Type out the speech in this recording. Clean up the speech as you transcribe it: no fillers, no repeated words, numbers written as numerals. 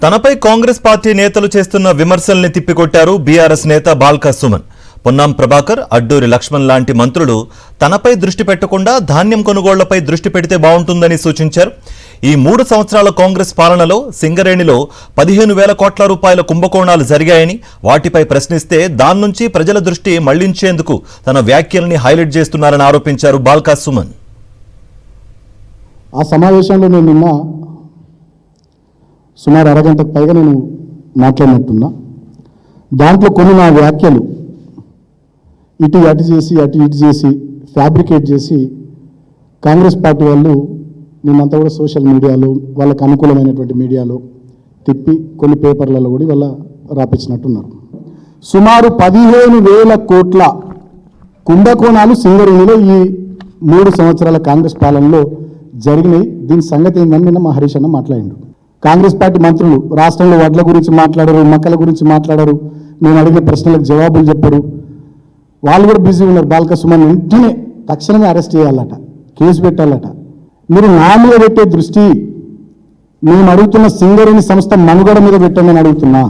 తనపై కాంగ్రెస్ పార్టీ నేతలు చేస్తున్న విమర్శల్ని తిప్పికొట్టారు బీఆర్ఎస్ నేత బాల్కా సుమన్. పొన్నాం ప్రభాకర్, అడ్డూరి లక్ష్మణ్ లాంటి మంత్రులు తనపై దృష్టి పెట్టకుండా ధాన్యం కొనుగోళ్లపై దృష్టి పెడితే బాగుంటుందని సూచించారు. ఈ 3 సంవత్సరాల కాంగ్రెస్ పాలనలో సింగరేణిలో 15,000 కోట్ల రూపాయల కుంభకోణాలు జరిగాయని, వాటిపై ప్రశ్నిస్తే దాని నుంచి ప్రజల దృష్టి మళ్లించేందుకు తన వ్యాఖ్యల్ని హైలైట్ చేస్తున్నారని ఆరోపించారు బాల్కా సుమన్. ఆ సమావేశంలో నేను నిన్న సుమారు అరగంటకు పైగా నేను మాట్లాడినట్టున్నా. దాంట్లో కొన్ని నా వ్యాఖ్యలు ఇటు చేసి అటు చేసి ఫ్యాబ్రికేట్ చేసి కాంగ్రెస్ పార్టీ వాళ్ళు నిన్నంతా కూడా సోషల్ మీడియాలో వాళ్ళకు అనుకూలమైనటువంటి మీడియాలో తిప్పి కొన్ని పేపర్లలో కూడా వాళ్ళ రాపించినట్టున్నారు. సుమారు 15,000 కోట్ల కుంభకోణాలు సింగరేణిలో ఈ 3 సంవత్సరాల కాంగ్రెస్ పాలనలో జరిగినాయి. దీని సంగతి ఏందని నిన్న మా హరీష్ అన్న మాట్లాడిండు. కాంగ్రెస్ పార్టీ మంత్రులు రాష్ట్రంలో వడ్ల గురించి మాట్లాడారు, మక్కల గురించి మాట్లాడారు, మేము అడిగే ప్రశ్నలకు జవాబులు చెప్పారు. వాళ్ళు కూడా బిజీ ఉన్నారు. బాల్కా సుమన్ వెంటనే తక్షణమే అరెస్ట్ చేయాలట, కేసు పెట్టాలట. మీరు నా మీద పెట్టే దృష్టి మేము అడుగుతున్న సింగరేణి సంస్థ మనుగడ మీద పెట్టమని అడుగుతున్నా.